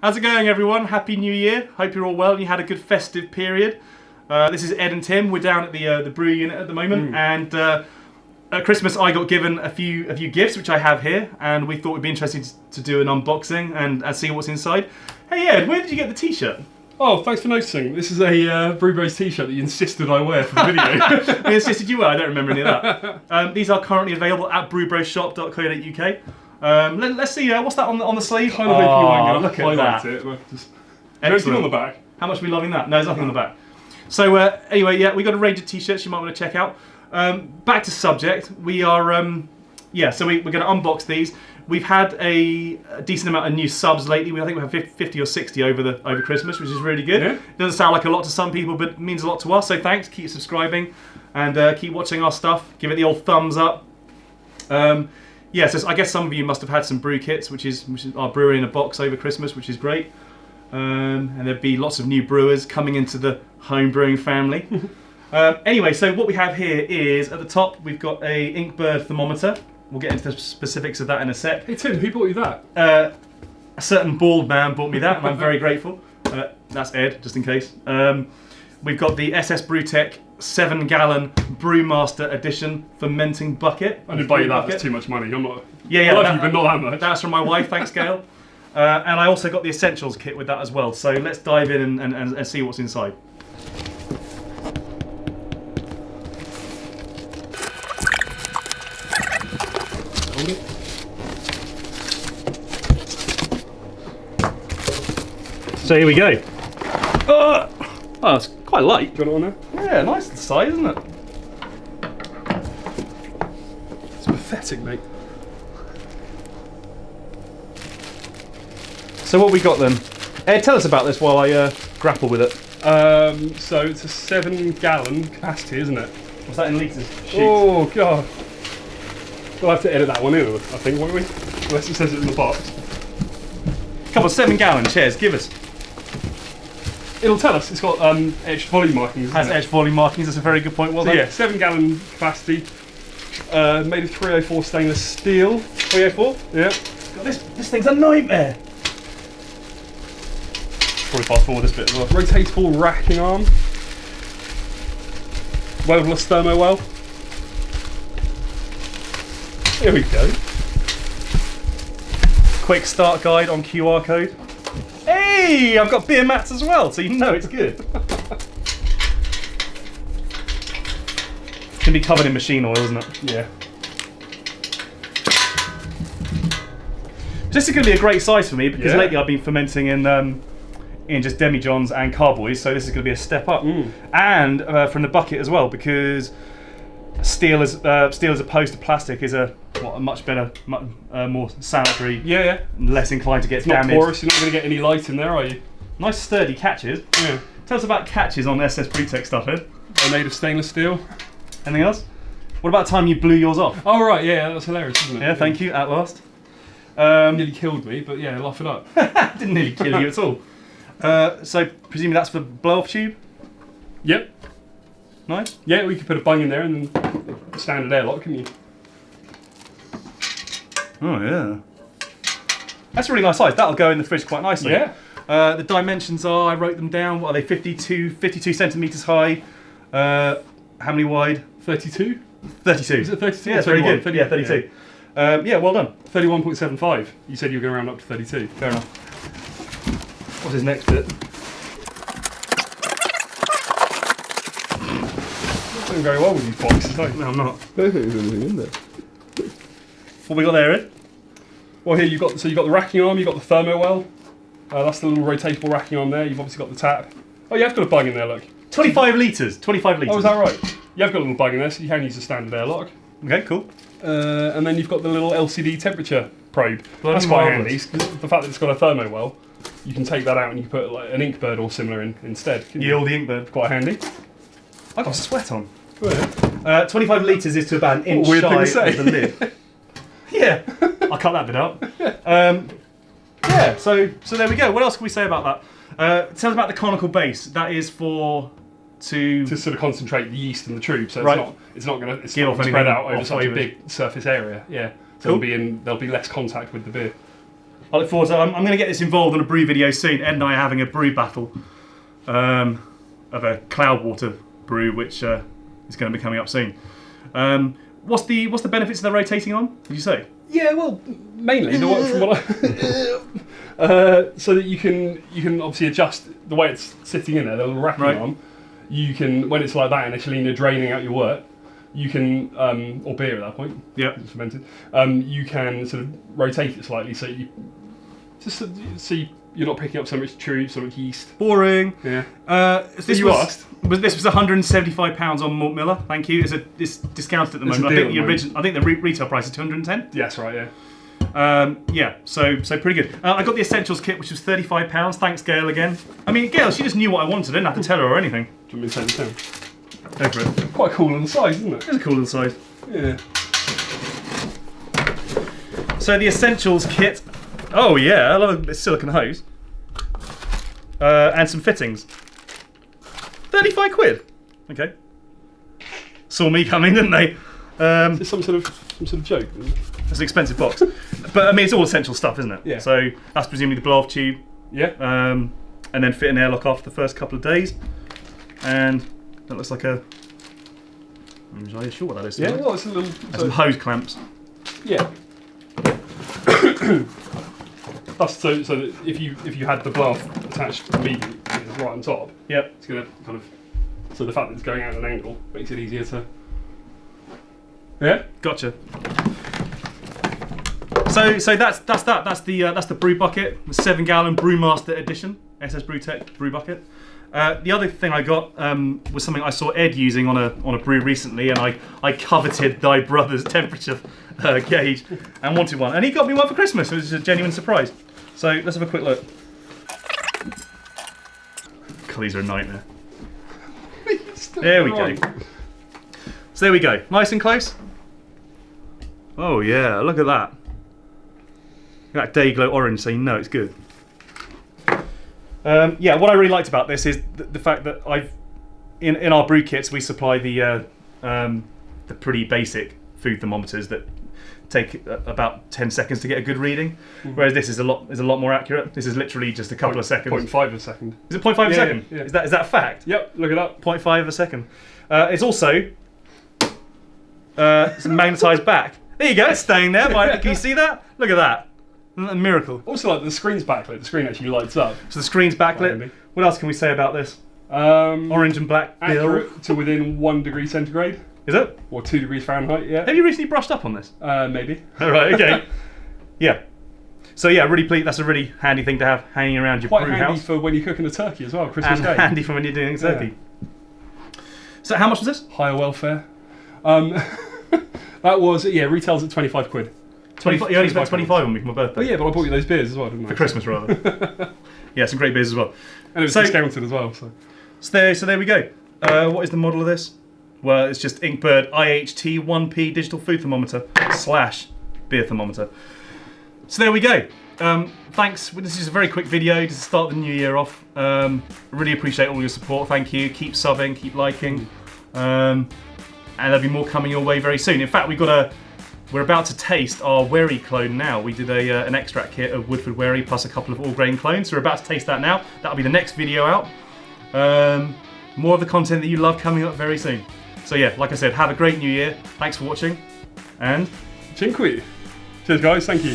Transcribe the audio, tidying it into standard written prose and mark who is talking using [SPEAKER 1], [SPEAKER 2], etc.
[SPEAKER 1] How's it going, everyone? Happy New Year. Hope you're all well and you had a good festive period. This is Ed and Tim. We're down at the brew unit at the moment, and at Christmas I got given a few gifts, which I have here, and we thought it'd be interesting to do an unboxing and see what's inside. Hey Ed, where did you get the t-shirt?
[SPEAKER 2] Oh, thanks for noticing. This is a Brew Bros t-shirt that you insisted I wear for the video.
[SPEAKER 1] I insisted you were. I don't remember any of that. These are currently available at brewbrosshop.co.uk. Let's see, what's that on the sleeve?
[SPEAKER 2] Kind of hoping you won't get
[SPEAKER 1] look
[SPEAKER 2] highlight
[SPEAKER 1] at that.
[SPEAKER 2] it. Just...
[SPEAKER 1] Excellent.
[SPEAKER 2] on the back.
[SPEAKER 1] How much are we loving that? No, there's nothing on the back. So anyway, yeah, we got a range of t-shirts you might want to check out. Back to subject. We are, so we're going to unbox these. We've had a decent amount of new subs lately. I think we have 50 or 60 over Christmas, which is really good. Yeah. It doesn't sound like a lot to some people, but it means a lot to us. So thanks. Keep subscribing and keep watching our stuff. Give it the old thumbs up. Yeah, so I guess some of you must have had some brew kits, which is our brewery in a box over Christmas, which is great. And there'd be lots of new brewers coming into the home brewing family. Anyway, so what we have here is, at the top, we've got a Inkbird Thermometer. We'll get into the specifics of that in a sec.
[SPEAKER 2] Hey Tim, who bought you that?
[SPEAKER 1] A certain bald man bought me that, and I'm very grateful. That's Ed, just in case. We've got the Ss Brewtech 7-gallon Brewmaster Edition fermenting bucket.
[SPEAKER 2] I didn't buy you that, that's too much money. I'm not...
[SPEAKER 1] Yeah,
[SPEAKER 2] I love you, but not that much.
[SPEAKER 1] That's from my wife, thanks Gail. And I also got the Essentials kit with that as well. So let's dive in and see what's inside.
[SPEAKER 2] Hold it.
[SPEAKER 1] So here we go. Oh, it's quite light.
[SPEAKER 2] Got it on there?
[SPEAKER 1] Yeah, nice size, isn't it?
[SPEAKER 2] It's pathetic, mate.
[SPEAKER 1] So what we got then? Ed, tell us about this while I grapple with it.
[SPEAKER 2] So it's a 7-gallon capacity, isn't it?
[SPEAKER 1] What's that in litres?
[SPEAKER 2] Oh god. We'll have to edit that one in, I think, won't we? Unless it says it in the box.
[SPEAKER 1] Come on, 7-gallon, cheers, give us.
[SPEAKER 2] It'll tell us. It's got edged volume markings.
[SPEAKER 1] Has edged volume markings, that's a very good point. Well done.
[SPEAKER 2] Yeah, 7-gallon capacity. Made of 304 stainless steel.
[SPEAKER 1] 304?
[SPEAKER 2] Yeah.
[SPEAKER 1] God, this thing's a nightmare. Probably fast forward this bit as well.
[SPEAKER 2] Rotatable racking arm. Welderless thermo well. Here we go.
[SPEAKER 1] Quick start guide on QR code. Hey, I've got beer mats as well, so you know it's good. It's gonna be covered in machine oil, isn't it?
[SPEAKER 2] Yeah.
[SPEAKER 1] This is gonna be a great size for me because lately I've been fermenting in just demijohns and carboys, so this is going to be a step up. And from the bucket as well, because steel as opposed to plastic is a much better, more sanitary.
[SPEAKER 2] Yeah.
[SPEAKER 1] Less inclined to get
[SPEAKER 2] it's
[SPEAKER 1] damaged.
[SPEAKER 2] Not porous. You're not going to get any light in there, are you?
[SPEAKER 1] Nice sturdy catches.
[SPEAKER 2] Yeah.
[SPEAKER 1] Tell us about catches on Ss Brewtech stuff, Ed.
[SPEAKER 2] They're made of stainless steel.
[SPEAKER 1] Anything else? What about the time you blew yours off?
[SPEAKER 2] Oh right, yeah, that's hilarious, isn't it?
[SPEAKER 1] Yeah, thank you. At last.
[SPEAKER 2] Nearly killed me, but yeah, laugh it up.
[SPEAKER 1] Didn't nearly kill you at all. So presumably that's for blow-off tube?
[SPEAKER 2] Yep.
[SPEAKER 1] Nice.
[SPEAKER 2] Yeah, we could put a bung in there and then standard airlock, couldn't you?
[SPEAKER 1] Oh yeah. That's a really nice size. That'll go in the fridge quite nicely.
[SPEAKER 2] Yeah.
[SPEAKER 1] The dimensions are, I wrote them down, what are they, 52 centimetres high. How many wide?
[SPEAKER 2] 32?
[SPEAKER 1] 32.
[SPEAKER 2] Is it 32?
[SPEAKER 1] Yeah, it's very good.
[SPEAKER 2] 30,
[SPEAKER 1] yeah, 32. Yeah, well done.
[SPEAKER 2] 31.75. You said you were going to round up to 32.
[SPEAKER 1] Fair enough. What's his next bit?
[SPEAKER 2] Not doing very well with these boxes, are you?
[SPEAKER 1] No, I'm not.
[SPEAKER 2] I don't think there's anything in there.
[SPEAKER 1] What we got there, Ed?
[SPEAKER 2] Well, here you've got the racking arm, you've got the thermo well. That's the little rotatable racking arm there. You've obviously got the tap. Oh, you have got a bung in there, look.
[SPEAKER 1] 25 litres. 25 litres.
[SPEAKER 2] Oh, is that right? You have got a little bung in there, so you can use a standard airlock.
[SPEAKER 1] Okay, cool.
[SPEAKER 2] And then you've got the little LCD temperature probe. That's quite handy. The fact that it's got a thermo well, you can take that out and you can put like an Inkbird or similar in instead.
[SPEAKER 1] Yield the Inkbird.
[SPEAKER 2] Quite handy.
[SPEAKER 1] I've got sweat on.
[SPEAKER 2] Go ahead.
[SPEAKER 1] 25 litres is to about an inch shy of the lid. Yeah, I'll cut that bit out. Yeah, so there we go. What else can we say about that? Tell us about the conical base. That is to
[SPEAKER 2] sort of concentrate the yeast and the tube, so it's not going to spread out over such a big surface area. Yeah, so there'll be less contact with the beer.
[SPEAKER 1] I look forward to. I'm going to get this involved in a brew video soon. Ed and I are having a brew battle of a Cloudwater brew, which is going to be coming up soon. What's the benefits of the rotating on? Did you say?
[SPEAKER 2] Yeah, well, mainly the one from what so that you can obviously adjust the way it's sitting in there, the little wrapping arm. You can, when it's like that initially and you're draining out your wort, you can, or beer at that point, it's fermented. You can sort of rotate it slightly so you you're not picking up so much chew, so much yeast.
[SPEAKER 1] Boring.
[SPEAKER 2] Yeah.
[SPEAKER 1] This was £175 on Malt Miller. Thank you. It's discounted at the moment. I think the retail price is £210.
[SPEAKER 2] Yes, right. Yeah.
[SPEAKER 1] So pretty good. I got the Essentials kit, which was £35. Thanks, Gail, again. I mean, Gail, she just knew what I wanted. I didn't have to tell her or anything.
[SPEAKER 2] Do you want me to take this down?
[SPEAKER 1] Go for it.
[SPEAKER 2] Quite cool little size, isn't it?
[SPEAKER 1] It's a cool little size.
[SPEAKER 2] Yeah.
[SPEAKER 1] So the Essentials kit. Oh yeah, I love a silicone hose. And some fittings. 35 quid. Okay. Saw me coming, didn't they?
[SPEAKER 2] Is this some sort of joke?
[SPEAKER 1] It's an expensive box. But I mean, it's all essential stuff, isn't it?
[SPEAKER 2] Yeah.
[SPEAKER 1] So that's presumably the blow-off tube.
[SPEAKER 2] Yeah.
[SPEAKER 1] And then fit an airlock after the first couple of days. And that looks like a... I'm not really sure what that is.
[SPEAKER 2] Yeah, well, it's a little...
[SPEAKER 1] There's some hose clamps.
[SPEAKER 2] Yeah. That's so that if you had the blow-off attached immediately right on top, it's going to kind of... So the fact that it's going out at an angle makes it easier to... Yeah?
[SPEAKER 1] Gotcha. So that's that. That's the brew bucket, the 7-gallon Brewmaster Edition, Ss Brewtech Brew Bucket. The other thing I got was something I saw Ed using on a brew recently, and I coveted thy brother's temperature gauge and wanted one, and he got me one for Christmas. It was a genuine surprise. So let's have a quick look. God, these are a nightmare. There we go. So there we go. Nice and close. Oh yeah, look at that. That day glow orange, so you know it's good. Yeah, what I really liked about this is the fact that in our brew kits we supply the pretty basic food thermometers that take about 10 seconds to get a good reading, whereas this is a lot more accurate. This is literally just a couple of seconds.
[SPEAKER 2] 0.5 of a second.
[SPEAKER 1] Is it 0.5 of a second?
[SPEAKER 2] Yeah.
[SPEAKER 1] Is that a fact?
[SPEAKER 2] Yep, look it up.
[SPEAKER 1] 0.5 of a second. It's also it's magnetised back. There you go, it's staying there. Can you see that? Look at that. Isn't that a miracle?
[SPEAKER 2] Also, like the screen's backlit. The screen actually lights up.
[SPEAKER 1] So the screen's backlit. What else can we say about this? Orange and black
[SPEAKER 2] accurate to within 1 degree centigrade.
[SPEAKER 1] Is it?
[SPEAKER 2] Or 2 degrees Fahrenheit, yeah.
[SPEAKER 1] Have you recently brushed up on this?
[SPEAKER 2] Maybe.
[SPEAKER 1] All right, okay. Yeah. So yeah, really pleased. That's a really handy thing to have hanging around your brew house.
[SPEAKER 2] Quite handy for when you're cooking a turkey as well, Christmas Day.
[SPEAKER 1] And handy for when you're doing a turkey. Yeah. So how much was this?
[SPEAKER 2] Higher welfare. That was, retails at 25 quid.
[SPEAKER 1] 25, you only spent 25 on me for my birthday.
[SPEAKER 2] Oh yeah, but I bought you those beers as well, didn't I?
[SPEAKER 1] For Christmas, rather. Yeah, some great beers as well.
[SPEAKER 2] And it was discounted as well.
[SPEAKER 1] So there we go. What is the model of this? Well, it's just Inkbird IHT 1P Digital Food Thermometer / beer thermometer. So there we go. Thanks. This is a very quick video to start the new year off. Really appreciate all your support. Thank you. Keep subbing, keep liking. And there'll be more coming your way very soon. In fact, we're about to taste our Wherry clone now. We did an extract kit of Woodford Wherry plus a couple of all-grain clones. So we're about to taste that now. That'll be the next video out. More of the content that you love coming up very soon. So yeah, like I said, have a great new year. Thanks for watching. And...
[SPEAKER 2] Dziękuję. Cheers guys, thank you.